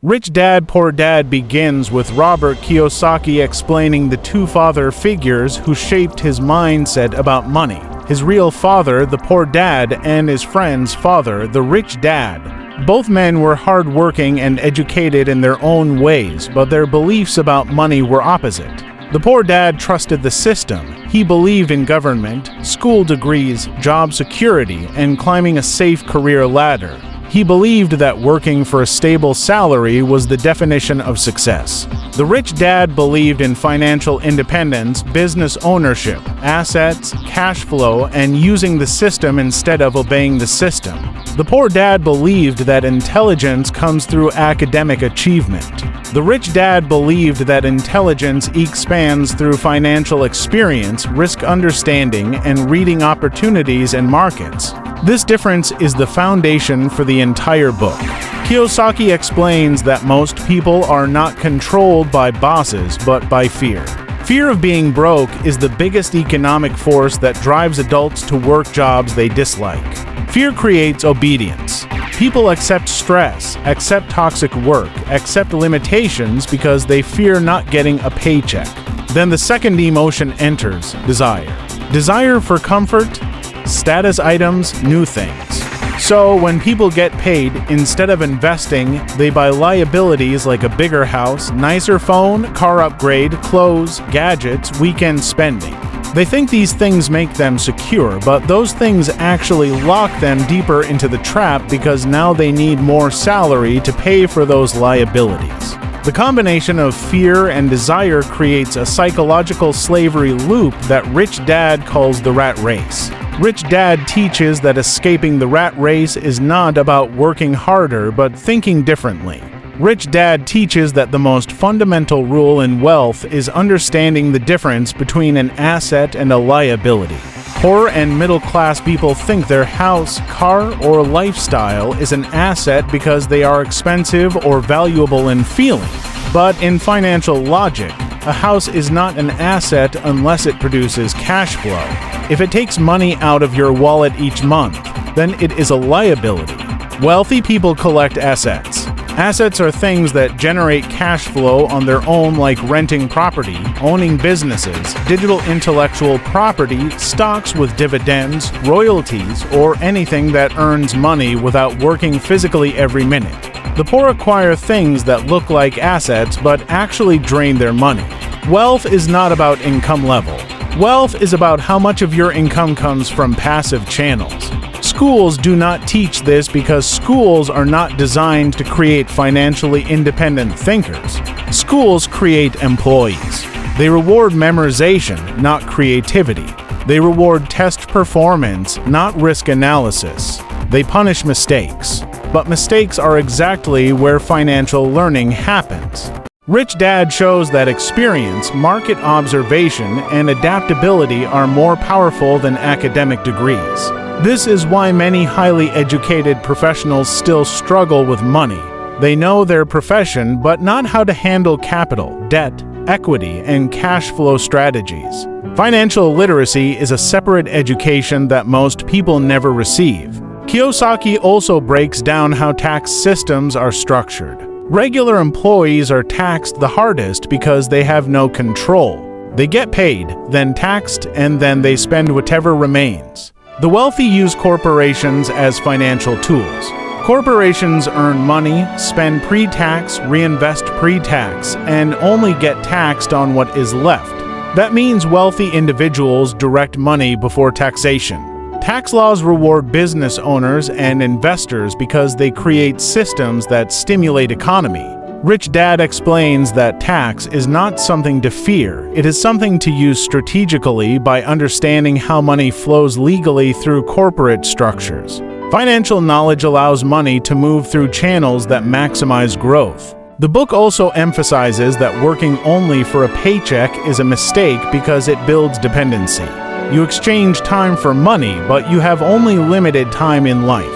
Rich Dad, Poor Dad begins with Robert Kiyosaki explaining the two father figures who shaped his mindset about money. His real father, the poor dad, and his friend's father, the rich dad. Both men were hardworking and educated in their own ways, but their beliefs about money were opposite. The poor dad trusted the system. He believed in government, school degrees, job security, and climbing a safe career ladder. He believed that working for a stable salary was the definition of success. The rich dad believed in financial independence, business ownership, assets, cash flow, and using the system instead of obeying the system. The poor dad believed that intelligence comes through academic achievement. The rich dad believed that intelligence expands through financial experience, risk understanding, and reading opportunities and markets. This difference is the foundation for the entire book. Kiyosaki explains that most people are not controlled by bosses, but by fear. Fear of being broke is the biggest economic force that drives adults to work jobs they dislike. Fear creates obedience. People accept stress, accept toxic work, accept limitations because they fear not getting a paycheck. Then the second emotion enters, desire. Desire for comfort, status items, new things. So when people get paid, instead of investing, they buy liabilities like a bigger house, nicer phone, car upgrade, clothes, gadgets, weekend spending. They think these things make them secure, but those things actually lock them deeper into the trap because now they need more salary to pay for those liabilities. The combination of fear and desire creates a psychological slavery loop that Rich Dad calls the rat race. Rich Dad teaches that escaping the rat race is not about working harder but thinking differently. Rich Dad teaches that the most fundamental rule in wealth is understanding the difference between an asset and a liability. Poor and middle-class people think their house, car, or lifestyle is an asset because they are expensive or valuable in feeling. But in financial logic, a house is not an asset unless it produces cash flow. If it takes money out of your wallet each month, then it is a liability. Wealthy people collect assets. Assets are things that generate cash flow on their own, like renting property, owning businesses, digital intellectual property, stocks with dividends, royalties, or anything that earns money without working physically every minute. The poor acquire things that look like assets but actually drain their money. Wealth is not about income level. Wealth is about how much of your income comes from passive channels. Schools do not teach this because schools are not designed to create financially independent thinkers. Schools create employees. They reward memorization, not creativity. They reward test performance, not risk analysis. They punish mistakes. But mistakes are exactly where financial learning happens. Rich Dad shows that experience, market observation, and adaptability are more powerful than academic degrees. This is why many highly educated professionals still struggle with money. They know their profession, but not how to handle capital, debt, equity, and cash flow strategies. Financial literacy is a separate education that most people never receive. Kiyosaki also breaks down how tax systems are structured. Regular employees are taxed the hardest because they have no control. They get paid, then taxed, and then they spend whatever remains. The wealthy use corporations as financial tools. Corporations earn money, spend pre-tax, reinvest pre-tax, and only get taxed on what is left. That means wealthy individuals direct money before taxation. Tax laws reward business owners and investors because they create systems that stimulate economy. Rich Dad explains that tax is not something to fear, it is something to use strategically by understanding how money flows legally through corporate structures. Financial knowledge allows money to move through channels that maximize growth. The book also emphasizes that working only for a paycheck is a mistake because it builds dependency. You exchange time for money, but you have only limited time in life.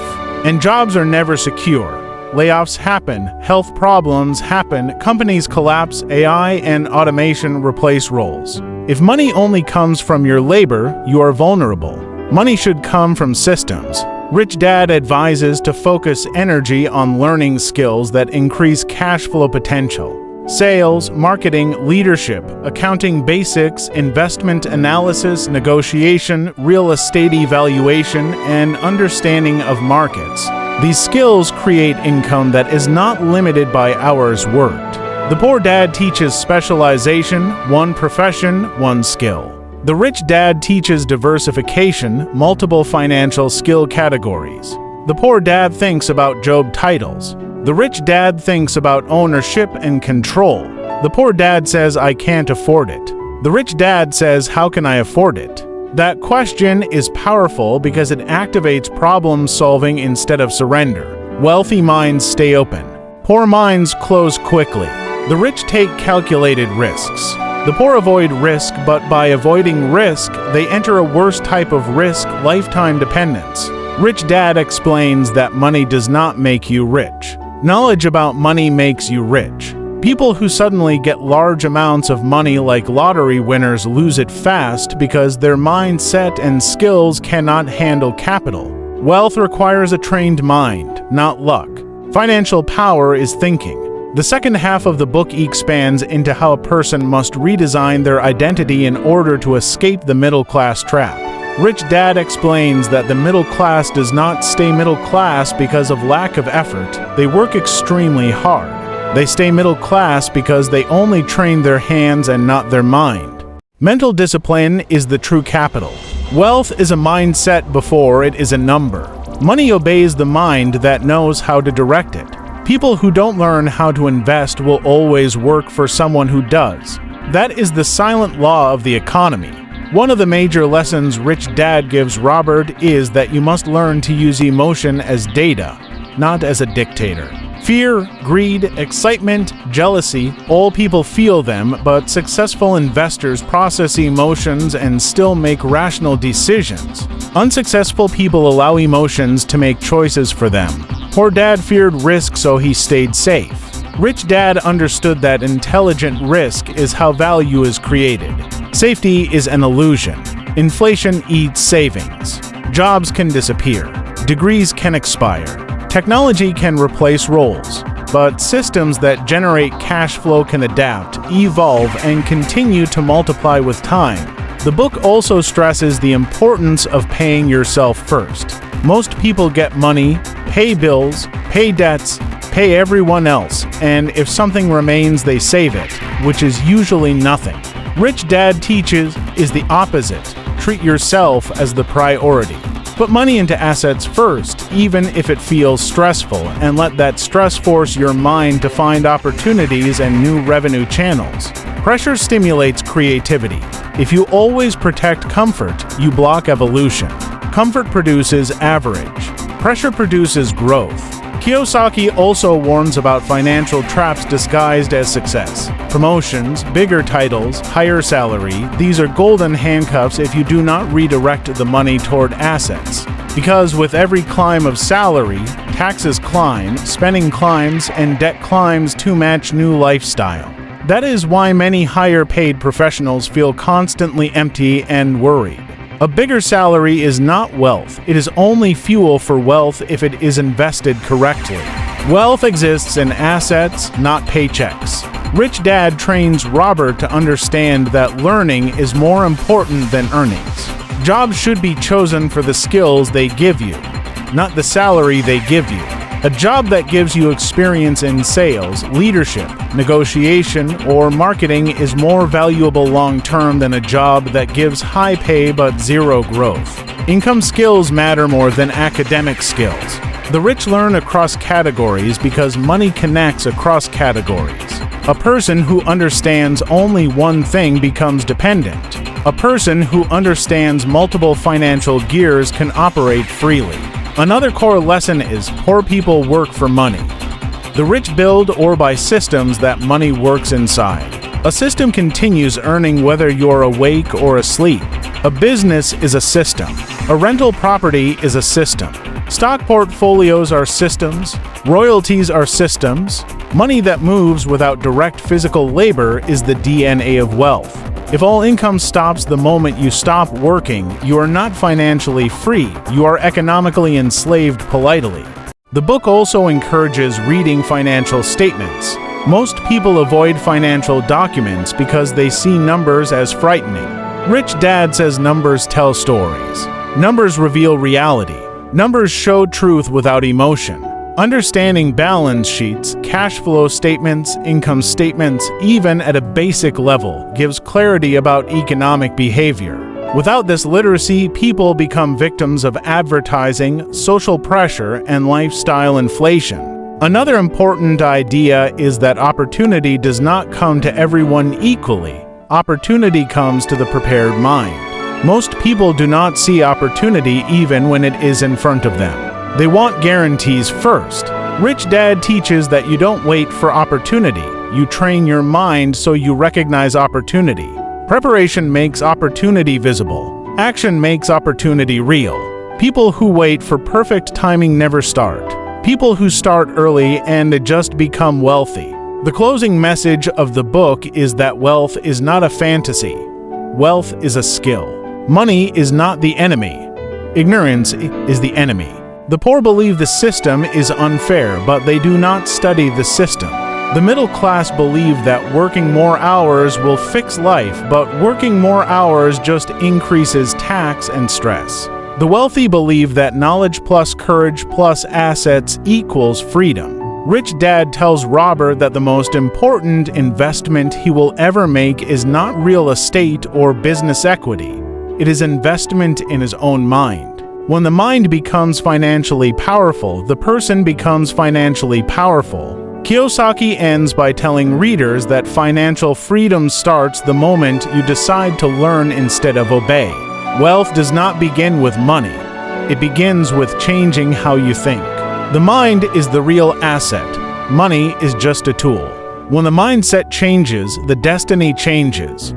And jobs are never secure. Layoffs happen, health problems happen, companies collapse, AI and automation replace roles. If money only comes from your labor, you are vulnerable. Money should come from systems. Rich Dad advises to focus energy on learning skills that increase cash flow potential. Sales, marketing, leadership, accounting basics, investment analysis, negotiation, real estate evaluation, and understanding of markets. These skills create income that is not limited by hours worked. The Poor Dad teaches specialization, one profession, one skill. The Rich Dad teaches diversification, multiple financial skill categories. The Poor Dad thinks about job titles. The Rich Dad thinks about ownership and control. The Poor Dad says, "I can't afford it." The Rich Dad says, "How can I afford it?" That question is powerful because it activates problem solving instead of surrender. Wealthy minds stay open. Poor minds close quickly. The rich take calculated risks. The poor avoid risk, but by avoiding risk, they enter a worse type of risk, lifetime dependence. Rich Dad explains that money does not make you rich. Knowledge about money makes you rich. People who suddenly get large amounts of money like lottery winners lose it fast because their mindset and skills cannot handle capital. Wealth requires a trained mind, not luck. Financial power is thinking. The second half of the book expands into how a person must redesign their identity in order to escape the middle-class trap. Rich Dad explains that the middle class does not stay middle class because of lack of effort. They work extremely hard. They stay middle class because they only train their hands and not their mind. Mental discipline is the true capital. Wealth is a mindset before it is a number. Money obeys the mind that knows how to direct it. People who don't learn how to invest will always work for someone who does. That is the silent law of the economy. One of the major lessons Rich Dad gives Robert is that you must learn to use emotion as data, not as a dictator. Fear, greed, excitement, jealousy, all people feel them, but successful investors process emotions and still make rational decisions. Unsuccessful people allow emotions to make choices for them. Poor Dad feared risk, so he stayed safe. Rich Dad understood that intelligent risk is how value is created. Safety is an illusion. Inflation eats savings. Jobs can disappear. Degrees can expire. Technology can replace roles. But systems that generate cash flow can adapt, evolve, and continue to multiply with time. The book also stresses the importance of paying yourself first. Most people get money, pay bills, pay debts, pay everyone else, and if something remains, they save it, which is usually nothing. Rich Dad teaches is the opposite. Treat yourself as the priority. Put money into assets first, even if it feels stressful, and let that stress force your mind to find opportunities and new revenue channels. Pressure stimulates creativity. If you always protect comfort, you block evolution. Comfort produces average. Pressure produces growth. Kiyosaki also warns about financial traps disguised as success. Promotions, bigger titles, higher salary, these are golden handcuffs if you do not redirect the money toward assets. Because with every climb of salary, taxes climb, spending climbs, and debt climbs to match new lifestyle. That is why many higher-paid professionals feel constantly empty and worried. A bigger salary is not wealth. It is only fuel for wealth if it is invested correctly. Wealth exists in assets, not paychecks. Rich Dad trains Robert to understand that learning is more important than earnings. Jobs should be chosen for the skills they give you, not the salary they give you. A job that gives you experience in sales, leadership, negotiation, or marketing is more valuable long-term than a job that gives high pay but zero growth. Income skills matter more than academic skills. The rich learn across categories because money connects across categories. A person who understands only one thing becomes dependent. A person who understands multiple financial gears can operate freely. Another core lesson is poor people work for money. The rich build or buy systems that money works inside. A system continues earning whether you're awake or asleep. A business is a system. A rental property is a system. Stock portfolios are systems. Royalties are systems. Money that moves without direct physical labor is the DNA of wealth. If all income stops the moment you stop working, you are not financially free, you are economically enslaved politely. The book also encourages reading financial statements. Most people avoid financial documents because they see numbers as frightening. Rich Dad says numbers tell stories. Numbers reveal reality. Numbers show truth without emotion. Understanding balance sheets, cash flow statements, income statements, even at a basic level, gives clarity about economic behavior. Without this literacy, people become victims of advertising, social pressure, and lifestyle inflation. Another important idea is that opportunity does not come to everyone equally. Opportunity comes to the prepared mind. Most people do not see opportunity even when it is in front of them. They want guarantees first. Rich Dad teaches that you don't wait for opportunity. You train your mind so you recognize opportunity. Preparation makes opportunity visible. Action makes opportunity real. People who wait for perfect timing never start. People who start early and just become wealthy. The closing message of the book is that wealth is not a fantasy. Wealth is a skill. Money is not the enemy. Ignorance is the enemy. The poor believe the system is unfair, but they do not study the system. The middle class believe that working more hours will fix life, but working more hours just increases tax and stress. The wealthy believe that knowledge plus courage plus assets equals freedom. Rich Dad tells Robert that the most important investment he will ever make is not real estate or business equity. It is investment in his own mind. When the mind becomes financially powerful, the person becomes financially powerful. Kiyosaki ends by telling readers that financial freedom starts the moment you decide to learn instead of obey. Wealth does not begin with money. It begins with changing how you think. The mind is the real asset. Money is just a tool. When the mindset changes, the destiny changes.